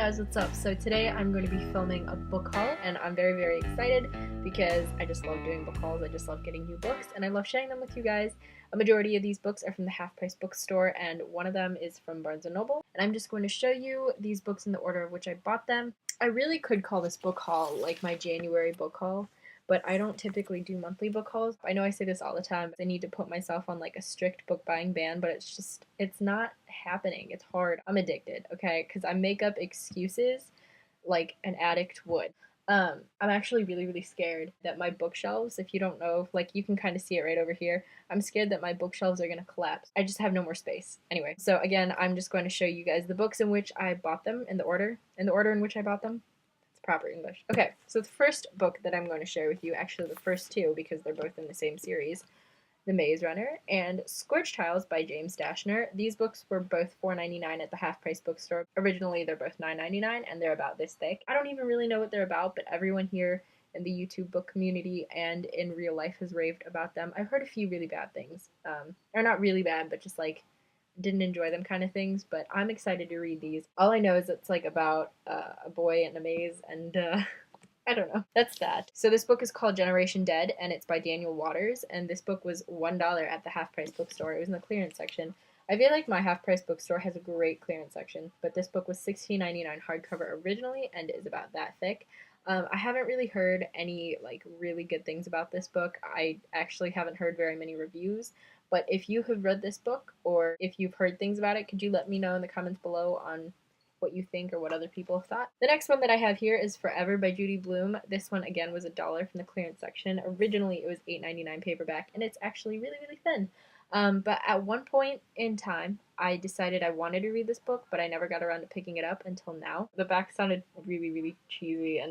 guys, what's up? So today I'm going to be filming a book haul, and I'm very excited because I just love doing book hauls. I just love getting new books and I love sharing them with you guys. A majority of these books are from the Half Price bookstore, and one of them is from Barnes & Noble, and I'm just going to show you these books in the order of which I bought them. I really could call this book haul like my January book haul, but I don't typically do monthly book hauls. I know I say this all the time. I need to put myself on like a strict book buying ban, but it's not happening. It's hard. I'm addicted, okay? Because I make up excuses like an addict would. I'm actually really scared that my bookshelves, if you don't know, like you can kind of see it right over here, I'm scared that my bookshelves are going to collapse. I just have no more space. Anyway, so again, I'm just going to show you guys the books in which I bought them in the order in which I bought them. Proper English. Okay, so the first book that I'm going to share with you, actually the first two because they're both in the same series, The Maze Runner and Scorch by James Dashner. These books were both $4.99 at the Half Price bookstore. Originally, they're both $9.99 and they're about this thick. I don't even really know what they're about, but everyone here in the YouTube book community and in real life has raved about them. I've heard a few really bad things. Or not really bad, but just like didn't enjoy them kind of things, but I'm excited to read these. All I know is it's like about a boy in a maze, and I don't know. That's that. So this book is called Generation Dead, and it's by Daniel Waters, and this book was $1 at the Half Price bookstore. It was in the clearance section. I feel like my Half Price bookstore has a great clearance section, but this book was $16.99 hardcover originally and is about that thick. I haven't really heard any like really good things about this book. I actually haven't heard very many reviews, but if you have read this book or if you've heard things about it, could you let me know in the comments below on what you think or what other people have thought. The next one that I have here is Forever by Judy Blume. This one again was $1 from the clearance section. Originally it was $8.99 paperback, and it's actually really thin. But at one point in time, I decided I wanted to read this book, but I never got around to picking it up until now. The back sounded really cheesy,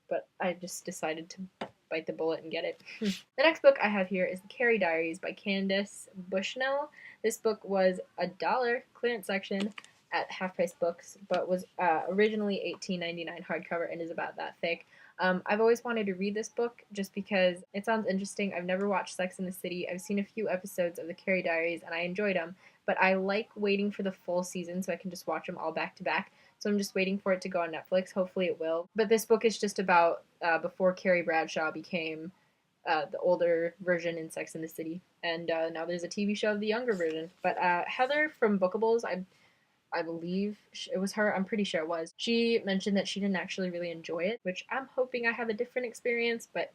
but I just decided to bite the bullet and get it. The next book I have here is The Carrie Diaries by Candace Bushnell. This book was $1 clearance section at Half Price Books, but was originally $18.99 hardcover and is about that thick. I've always wanted to read this book just because it sounds interesting. I've never watched Sex and the City. I've seen a few episodes of The Carrie Diaries and I enjoyed them, but I like waiting for the full season so I can just watch them all back to back. So I'm just waiting for it to go on Netflix. Hopefully it will. But this book is just about before Carrie Bradshaw became the older version in Sex and the City, and now there's a TV show of the younger version. But Heather from Bookables, I believe it was her. I'm pretty sure it was. She mentioned that she didn't actually really enjoy it, which I'm hoping I have a different experience, but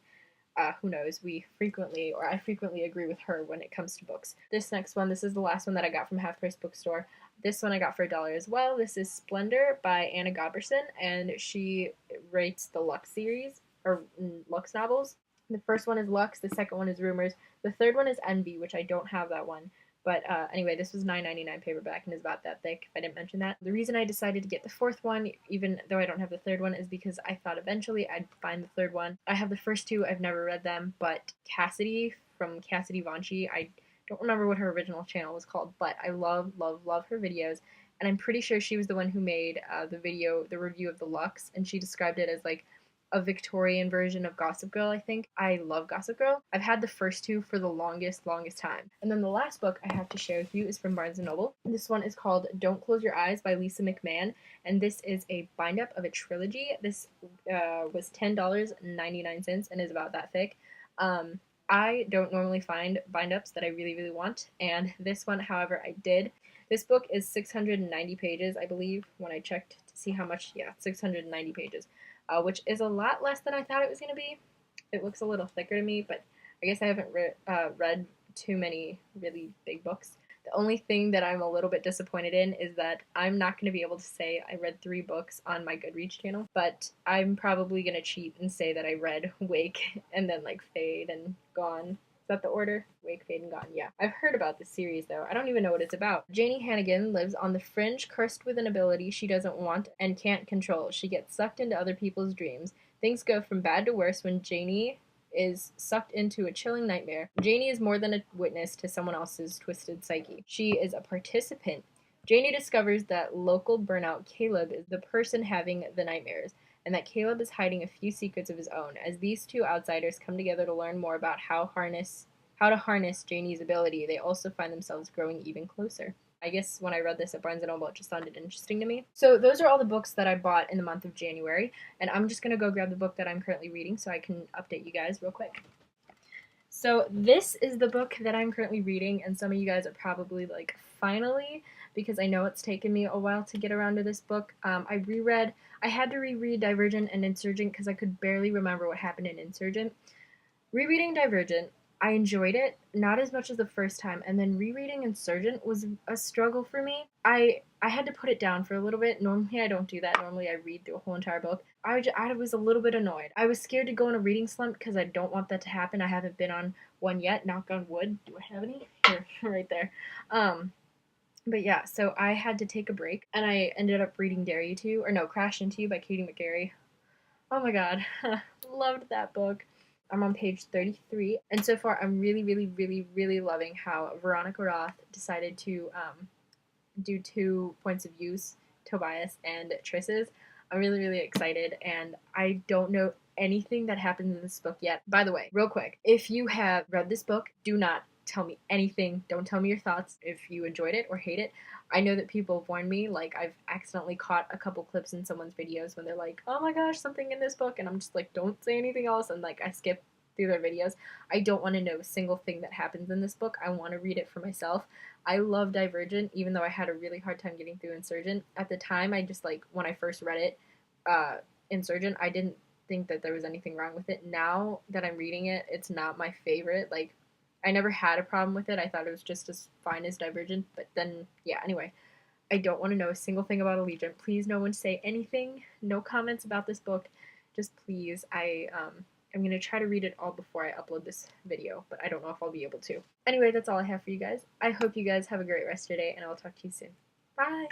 who knows? I frequently agree with her when it comes to books. This next one, this is the last one that I got from Half Price Bookstore. This one I got for $1 as well. This is Splendor by Anna Godbersen, and she writes the Lux series, or Lux novels. The first one is Lux, the second one is Rumors, the third one is Envy, which I don't have that one. But anyway, this was $9.99 paperback and is about that thick, if I didn't mention that. The reason I decided to get the fourth one, even though I don't have the third one, is because I thought eventually I'd find the third one. I have the first two, I've never read them, but Cassidy from Cassidy Vanchi, I don't remember what her original channel was called, but I love her videos, and I'm pretty sure she was the one who made the review of the Lux, and she described it as like a Victorian version of Gossip Girl, I think. I love Gossip Girl. I've had the first two for the longest time. And then the last book I have to share with you is from Barnes & Noble. This one is called Don't Close Your Eyes by Lisa McMann, and this is a bind-up of a trilogy. This was $10.99 and is about that thick. I don't normally find bind-ups that I really want, and this one, however, I did. This book is 690 pages, I believe, when I checked to see how much. Yeah, 690 pages. Which is a lot less than I thought it was going to be. It looks a little thicker to me, but I guess I haven't read too many really big books. The only thing that I'm a little bit disappointed in is that I'm not going to be able to say I read 3 books on my Goodreads channel, but I'm probably going to cheat and say that I read Wake and then like Fade and Gone. Is that the order? Wake, Fade, and Gone. Yeah. I've heard about this series, though. I don't even know what it's about. Janie Hannigan lives on the fringe, cursed with an ability she doesn't want and can't control. She gets sucked into other people's dreams. Things go from bad to worse when Janie is sucked into a chilling nightmare. Janie is more than a witness to someone else's twisted psyche. She is a participant. Janie discovers that local burnout Caleb is the person having the nightmares, and that Caleb is hiding a few secrets of his own. As these two outsiders come together to learn more about how to harness Janie's ability, they also find themselves growing even closer. I guess when I read this at Barnes & Noble, it just sounded interesting to me. So those are all the books that I bought in the month of January, and I'm just going to go grab the book that I'm currently reading so I can update you guys real quick. So this is the book that I'm currently reading, and some of you guys are probably like, finally, because I know it's taken me a while to get around to this book. I had to reread Divergent and Insurgent because I could barely remember what happened in Insurgent. Rereading Divergent, I enjoyed it, not as much as the first time, and then rereading Insurgent was a struggle for me. I had to put it down for a little bit. Normally I don't do that. Normally I read through a whole entire book. I was a little bit annoyed. I was scared to go in a reading slump because I don't want that to happen. I haven't been on one yet. Knock on wood. Do I have any? Here, right there. But yeah, so I had to take a break, and I ended up reading Crash Into You by Katie McGarry. Oh my god, loved that book. I'm on page 33, and so far I'm really, really, really, really loving how Veronica Roth decided to do 2 points of use, Tobias and Triss's. I'm really, really excited, and I don't know anything that happens in this book yet. By the way, real quick, if you have read this book, do not tell me anything. Don't tell me your thoughts if you enjoyed it or hate it. I know that people have warned me, like I've accidentally caught a couple clips in someone's videos when they're like, oh my gosh, something in this book, and I'm just like, don't say anything else, and like I skip through their videos. I don't want to know a single thing that happens in this book. I want to read it for myself. I love Divergent, even though I had a really hard time getting through Insurgent. At the time, I just like, when I first read it, Insurgent, I didn't think that there was anything wrong with it. Now that I'm reading it, it's not my favorite. Like, I never had a problem with it. I thought it was just as fine as Divergent, but then, yeah, anyway. I don't want to know a single thing about Allegiant. Please, no one say anything. No comments about this book. Just please, I'm going to try to read it all before I upload this video, but I don't know if I'll be able to. Anyway, that's all I have for you guys. I hope you guys have a great rest of your day, and I'll talk to you soon. Bye!